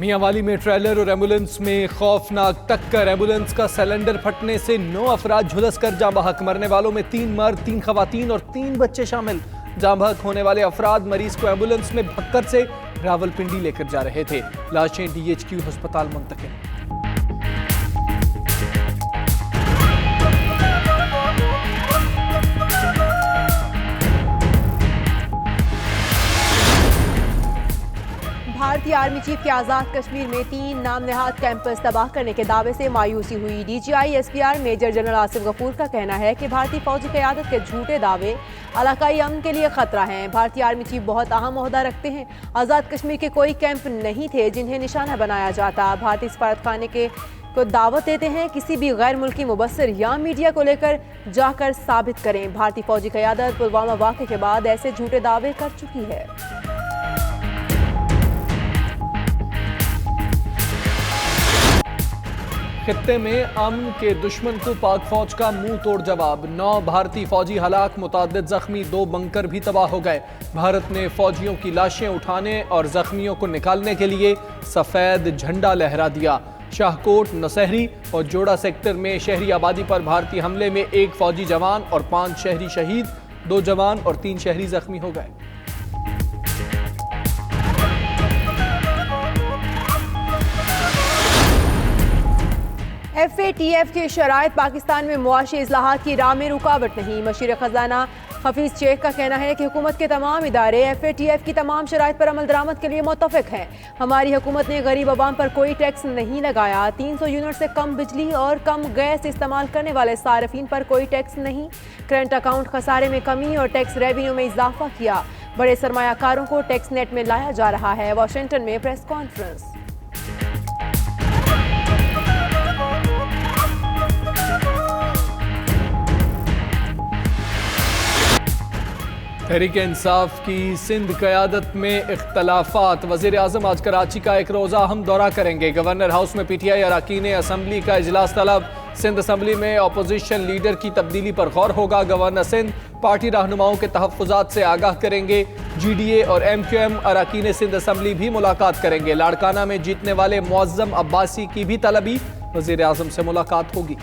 मियांवाली में ट्रेलर और एम्बुलेंस में खौफनाक टक्कर। एम्बुलेंस का सिलेंडर फटने से 9 अफराद झुलस कर जाँ बहक। मरने वालों में 3 मर्द, 3 खवातीन और 3 बच्चे शामिल। जाँ बहक होने वाले अफराद मरीज को एम्बुलेंस में भक्कर से रावलपिंडी लेकर जा रहे थे। लाशें DHQ अस्पताल मुंतकिल। भारतीय आर्मी चीफ के आज़ाद कश्मीर में 3 नाम नेहाद कैंपस तबाह करने के दावे से मायूसी हुई। DGI SPR major general Asif Ghafoor का कहना है कि भारतीय फौजी क़यादत के झूठे दावे इलाकाई अमन के लिए खतरा हैं। भारतीय आर्मी चीफ बहुत अहम ओहदा रखते हैं। आज़ाद कश्मीर के कोई कैंप नहीं थे जिन्हें निशाना बनाया जाता। भारतीय सफारतखाने को दावत देते हैं किसी भी गैर मुल्की मुबस्सिर या मीडिया को लेकर जाकर साबित करें। भारतीय फौजी क़यादत पुलवामा वाक़े के बाद ऐसे झूठे दावे कर चुकी है। खित्ते में अमन के दुश्मन को पाक फौज का मुंह तोड़ जवाब। 9 भारतीय फौजी हलाक, मुताद्दिद जख्मी, 2 बंकर भी तबाह हो गए। भारत ने फौजियों की लाशें उठाने और जख्मियों को निकालने के लिए सफेद झंडा लहरा दिया। शाहकोट, नौशहरी और जोड़ा सेक्टर में शहरी आबादी पर भारतीय हमले में 1 फौजी जवान और 5 शहरी शहीद, 2 जवान और 3 शहरी जख्मी हो गए। FATF की शराइत पाकिस्तान में मुआशी इस्लाहात की राह में रुकावट नहीं। मशीर खजाना हफीज शेख का कहना है कि हुकूमत के तमाम इदारे FATF की तमाम शराइत पर अमल दरामद के लिए मुत्तफिक हैं। हमारी हुकूमत ने गरीब अवाम पर कोई टैक्स नहीं लगाया। 300 यूनिट से कम बिजली और कम गैस इस्तेमाल करने वाले सार्फिन पर कोई टैक्स नहीं। करंट अकाउंट खसारे में कमी और टैक्स रेवेन्यू में इजाफा किया। बड़े सरमायाकारों को टैक्स नेट में लाया जा रहा है। वाशिंगटन में प्रेस कॉन्फ्रेंस। तहरीक इंसाफ की सिंध क़यादत में इख्तलाफात। वज़ीर आज़म आज कराची का एक रोज़ा अहम दौरा करेंगे। गवर्नर हाउस में PTI अरकान असम्बली का इजलास तलब। सिंध असम्बली में अपोजिशन लीडर की तब्दीली पर गौर होगा। गवर्नर सिंध पार्टी रहनुमाओं के तहफ़्फ़ुज़ात से आगाह करेंगे। GDA और MQM अरकान सिंध असम्बली भी मुलाकात करेंगे। लाड़काना में जीतने वाले मुअज़्ज़म अब्बासी की भी तलबी। वज़ीर आज़म से मुलाकात होगी।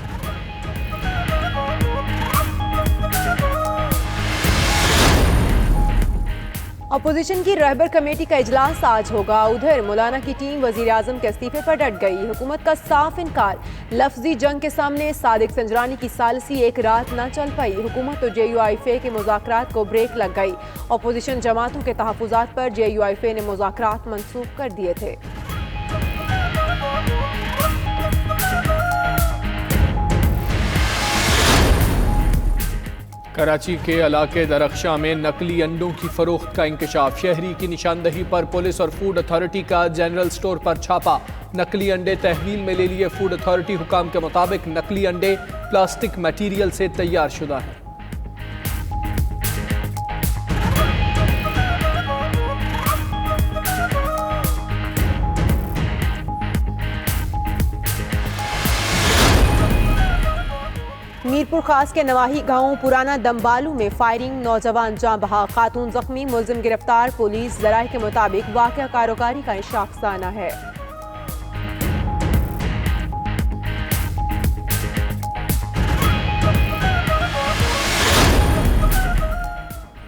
अपोजिशन की रहबर कमेटी का इजलास आज होगा। उधर मौलाना की टीम वजीर आजम के इस्तीफे पर डट गई। हुकूमत का साफ इनकार। लफ्जी जंग के सामने सादिक संजरानी की सालसी एक रात न चल पाई। हुकूमत और JUIFA के मुज़ाकरात को ब्रेक लग गई। अपोजिशन जमातों के तहफ़्फ़ुज़ात पर JUIFA ने मुज़ाकरात मनसूख कर दिए थे। कराची के इलाके दरख्शां में नकली अंडों की फरोख्त का इंकशाफ। शहरी की निशानदही पर पुलिस और फूड अथॉरिटी का जनरल स्टोर पर छापा। नकली अंडे तहवील में ले लिए। फूड अथॉरिटी हुकाम के मुताबिक नकली अंडे प्लास्टिक मटीरियल से तैयार शुदा हैं। मीरपुर खास के नवाही गांव पुराना दम्बालू में फायरिंग, नौजवान जाँ बहक, खातून जख्मी, मुलजिम गिरफ्तार। पुलिस ज़राए के मुताबिक वाक़या कारोबारी का शाखसाना है।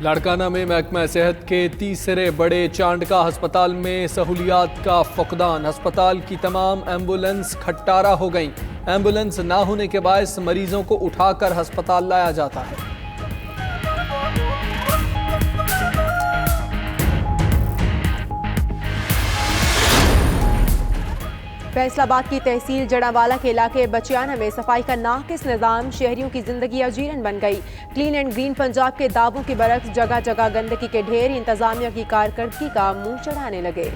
लाड़काना में महकमा सेहत के तीसरे बड़े चांडका अस्पताल में सहूलियात का फुकदान। अस्पताल की तमाम एम्बुलेंस खट्टारा हो गईं। एम्बुलेंस ना होने के बायस मरीजों को उठाकर अस्पताल लाया जाता है। फैसलाबाद की तहसील जड़ावाला के इलाके बचियाना में सफाई का नाकिस निज़ाम। शहरियों की जिंदगी अजीरन बन गई। क्लीन एंड ग्रीन पंजाब के दावों के बरक्स जगह जगह गंदगी के ढेर। इंतजामिया की कारकर्दगी का मुंह चढ़ाने लगे।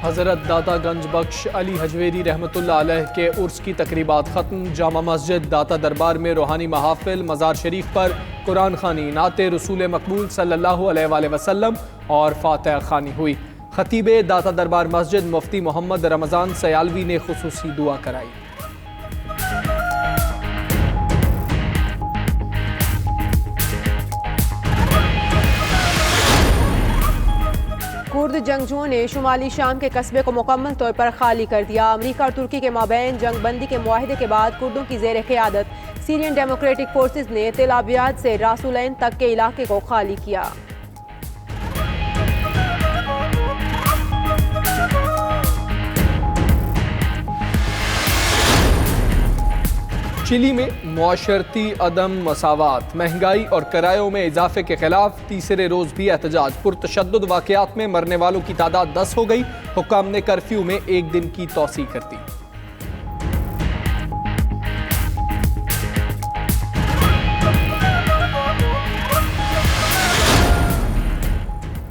हज़रत दाता गंज बख्श अली हजवेरी रहमतुल्लाह अलैह के उर्स की तकरीबात ख़त्म। जामा मस्जिद दाता दरबार में रूहानी महाफिल, मज़ार शरीफ पर कुरान खानी, नाते रसूल मकबूल सल्लल्लाहु अलैहि वसल्लम और फातिहा खानी हुई। खतीब दाता दरबार मस्जिद मुफ्ती मोहम्मद रमज़ान सयालवी ने खुसूसी दुआ कराई। कुर्द जंगजुओं ने शुमाली शाम के कस्बे को मुकम्मल तौर पर खाली कर दिया। अमरीका और तुर्की के माबैन जंग बंदी के मुआहदे के बाद कुर्दों की ज़ेर क़यादत सीरियन डेमोक्रेटिक फोर्सेस ने तेल अबियाद से रासुलैन तक के इलाके को खाली किया। चिली में मुआशरती अदम मसावात, महंगाई और किरायों में इजाफे के खिलाफ तीसरे रोज भी एहतजाज। पुरतशद्दुद वाक़यात में मरने वालों की तादाद 10 हो गई। हुक्काम ने कर्फ्यू में एक दिन की तौसीह कर दी।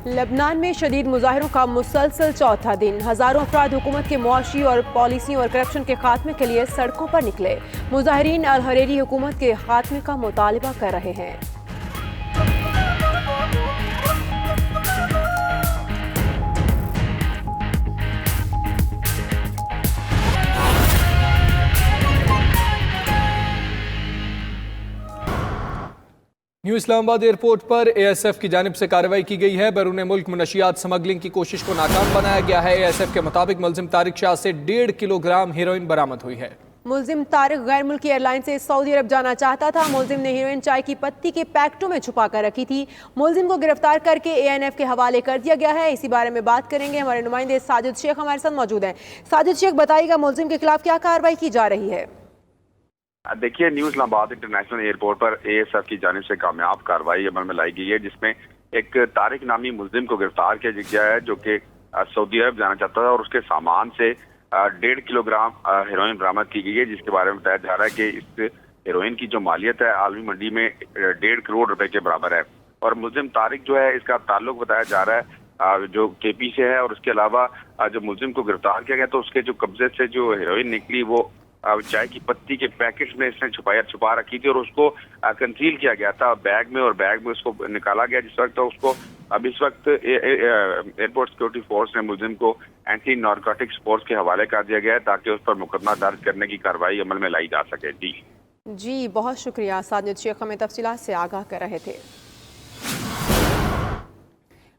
लबनान में शदीद मुजाहिरों का मुसलसल चौथा दिन। हजारों अफराद हुकूमत के मुआशी और पॉलिसियों और करप्शन के खात्मे के लिए सड़कों पर निकले। मुजाहिरीन अल हरेरी हुकूमत के खात्मे का मुतालबा कर रहे हैं। न्यू इस्लामाबाद एयरपोर्ट पर एएसएफ की जानिब से कार्रवाई की गई है। बैरून मुल्क मनशियात स्मगलिंग की कोशिश को नाकाम बनाया गया है। एएसएफ के मुताबिक मुलजिम तारिक शाह से 1.5 किलोग्राम हेरोइन बरामद हुई है। मुलजिम तारिक गैर मुल्की एयरलाइन से सऊदी अरब जाना चाहता था। मुलजिम ने हेरोइन चाय की पत्ती के पैकेटों में छुपा कर रखी थी। मुलजिम को गिरफ्तार करके एएनएफ के हवाले कर दिया गया है। इसी बारे में बात करेंगे, हमारे नुमाइंदे साजिद शेख हमारे साथ मौजूद हैं। साजिद शेख, बताइएगा मुलजिम के खिलाफ क्या कार्रवाई की जा रही है? देखिए, न्यू इस्लामाबाद इंटरनेशनल एयरपोर्ट पर एएसएफ की जानिब से कामयाब कार्रवाई अमल में लाई गई है, जिसमें एक तारिक नामी मुलजिम को गिरफ्तार किया गया है जो कि सऊदी अरब जाना चाहता था और उसके सामान से 1.5 किलोग्राम हेरोइन बरामद की गई है, जिसके बारे में बताया जा रहा है कि इस हेरोइन की जो मालियत है आलमी मंडी में 1.5 करोड़ रुपए के बराबर है। और मुलजिम तारिक जो है, इसका ताल्लुक बताया जा रहा है जो केपी से है। और उसके अलावा जो मुलजिम को गिरफ्तार किया गया तो उसके जो कब्जे से जो हेरोइन निकली वो चाय की पत्ती के पैकेट में इसने छुपा रखी थी और उसको कंसील किया गया था बैग में, और बैग में उसको निकाला गया जिस वक्त। तो उसको अब इस वक्त एयरपोर्ट सिक्योरिटी फोर्स ने मुलजिम को एंटी नारकोटिक्स फोर्स के हवाले कर दिया गया है ताकि उस पर मुकदमा दर्ज करने की कार्रवाई अमल में लाई जा सके। जी बहुत शुक्रिया साजिद शेख, हमें तफसीलात से आगाह कर रहे थे।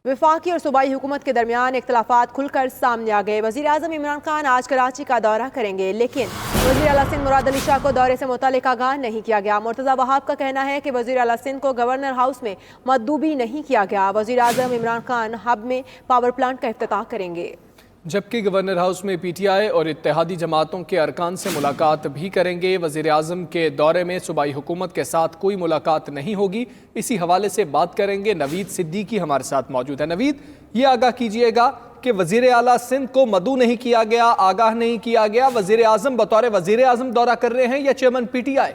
वफाकी और सूबाई हुकूमत के दरमियान इख्तलाफात खुलकर सामने आ गए। वज़ीर आज़म इमरान खान आज कराची का दौरा करेंगे, लेकिन वज़ीर आला सिंध मुराद अली शाह को दौरे से मुतालिक आगाह नहीं किया गया। मुर्तज़ा वहाब का कहना है कि वज़ीर आला सिंध को गवर्नर हाउस में मद्दूबी नहीं किया गया। वज़ीर आज़म इमरान खान हब में पावर प्लांट का इफ्तिताह करेंगे, जबकि गवर्नर हाउस में पीटीआई और इत्तेहादी जमातों के अरकान से मुलाकात भी करेंगे। वज़ीर आज़म के दौरे में सूबाई हुकूमत के साथ कोई मुलाकात नहीं होगी। इसी हवाले से बात करेंगे, नवीद सिद्दीकी हमारे साथ मौजूद है। नवीद, ये आगाह कीजिएगा कि वज़ीर आला सिंध को मदऊ नहीं किया गया, आगाह नहीं किया गया, वज़ीर आज़म बतौर वज़ीर आज़म दौरा कर रहे हैं या चेयरमैन पीटीआई?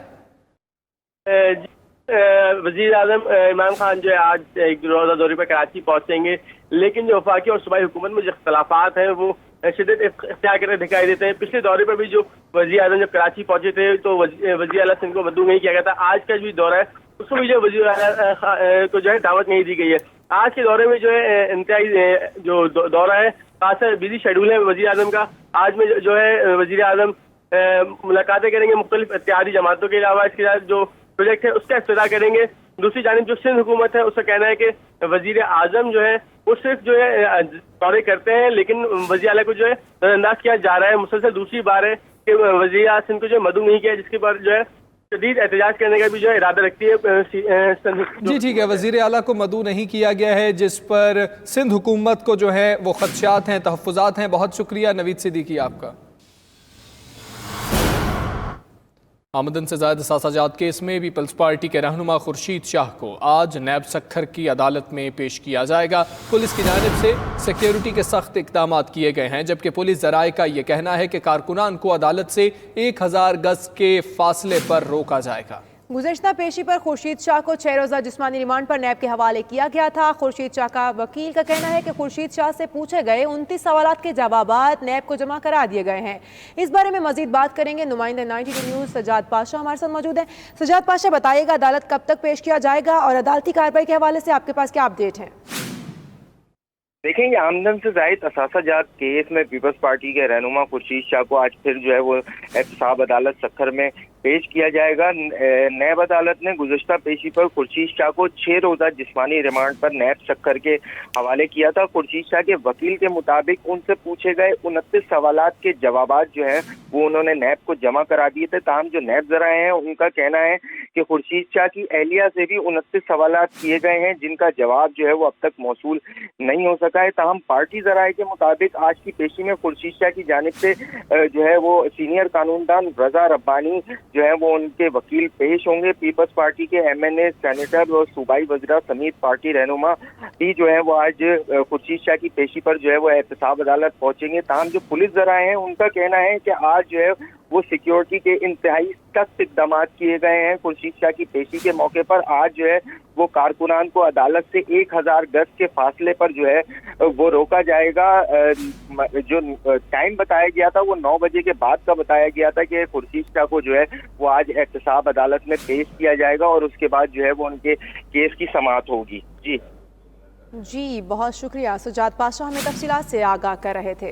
वज़ीर आज़म इमरान खान जो है आज एक रोज़ा दौरे पर कराची पहुंचेंगे, लेकिन जो वफाकी और सूबाई हुकूमत में जो इख्तलाफात हैं वो शिद्दत इख्तियार करते दिखाई देते हैं। पिछले दौरे पर भी जो वज़ीर आज़म जब कराची पहुंचे थे तो वज़ीर आला सिंध को मद्दू नहीं किया गया था। आज का भी दौरा है उसको भी जो वज़ीर आला को जो है दावत नहीं दी गई है। आज के दौरे में जो है इंतहाई जो दौरा है, खासा बिजी शेड्यूल है वज़ीर आज़म का। आज में जो है वज़ीर आज़म मुलाकातें करेंगे मुख्तलिफ इत्तेहादी जमातों के अलावा, इसके साथ जो प्रोजेक्ट है उसका इफ्तिताह करेंगे। दूसरी जानिब जो सिंध हुकूमत है उसका कहना है कि वज़ीर आज़म जो है वो सिर्फ जो है दौरे करते हैं, लेकिन वज़ीर आला को जो है नजरअंदाज किया जा रहा है। मुसलसल दूसरी बार है कि वज़ीर आला सिंध को जो मदऊ नहीं किया, जिसके बाद जो है शदीद एहतजाज करने का भी जो है इरादा रखती है। जी ठीक है, वज़ीर आला को मदऊ नहीं किया गया है, जिस पर सिंध हुकूमत को जो है वो खदशात हैं, तहफ़्फ़ुज़ात हैं। बहुत शुक्रिया नवीद सिद्दीकी आपका। आमदन से ज़ायद सासाजात केस में पीपल्स पार्टी के रहनुमा खुर्शीद शाह को आज नैब सखर की अदालत में पेश किया जाएगा। पुलिस की जानिब से सिक्योरिटी के सख्त इक़दाम किए गए हैं, जबकि पुलिस ज़राए का यह कहना है कि कारकुनान को अदालत से 1000 गज के फासले पर रोका जाएगा। गुज़श्ता पेशी पर खुर्शीद शाह को 6 रोज़ा जिस्मानी रिमांड पर नैब के हवाले किया गया था। खुर्शीद शाह का वकील का कहना है कि खुर्शीद शाह से पूछे गए 29 सवालात के जवाबात नैब को जमा करा दिए गए हैं। इस बारे में मजीद बात करेंगे, नुमाइंदे 92 न्यूज़ सजाद पाशा हमारे साथ मौजूद हैं। सजाद पाशा, बताइएगा अदालत कब तक पेश किया जाएगा और अदालती कार्रवाई के हवाले से आपके पास क्या अपडेट है? देखें, ये आमदन से जायद असासा जात केस में पीपल्स पार्टी के रहनुमा खुर्शीद शाह को आज फिर जो है वो एहतसाब अदालत सक्खर में पेश किया जाएगा। नैब अदालत ने गुज़श्ता पेशी पर खुर्शीद शाह को 6 रोज़ा जिस्मानी रिमांड पर नैब सक्खर के हवाले किया था। खुर्शीद शाह के वकील के मुताबिक उनसे पूछे गए 29 सवालात के जवाबात जो है वो उन्होंने नैब को जमा करा दिए थे। ताहम जो नैब ज़राए हैं उनका कहना है कि खुर्शीद शाह की एहलिया से भी 29 सवालात किए गए हैं जिनका जवाब जो है वो अब तक मौसूल नहीं हो सका है। ताहम पार्टी ज़राए के मुताबिक आज की पेशी में खुर्शीद शाह की जानिब से जो है वो सीनियर कानूनदान रजा रब्बानी जो है वो उनके वकील पेश होंगे। पीपल्स पार्टी के MNA, सेनेटर और सूबाई वज़ीरा समेत पार्टी रहनुमा भी जो है वो आज खुर्शीद शाह की पेशी पर जो है वो एहतसाब अदालत पहुंचेंगे। ताहम जो पुलिस ज़राए हैं उनका कहना है कि आज जो है वो सिक्योरिटी के इंतहाई सख्त इक़दाम किए गए हैं। खुर्शीद शाह की पेशी के मौके पर आज जो है वो कारकुनान को अदालत से 1000 गज के फासले पर जो है वो रोका जाएगा। जो टाइम बताया गया था वो 9 बजे के बाद का बताया गया था कि खुर्शीद शाह को जो है वो आज एहतसाब अदालत में पेश किया जाएगा और उसके बाद जो है वो उनके केस की समाअत होगी। जी बहुत शुक्रिया। सुजात पाशा हमें तफसीलात से आगाह कर रहे थे।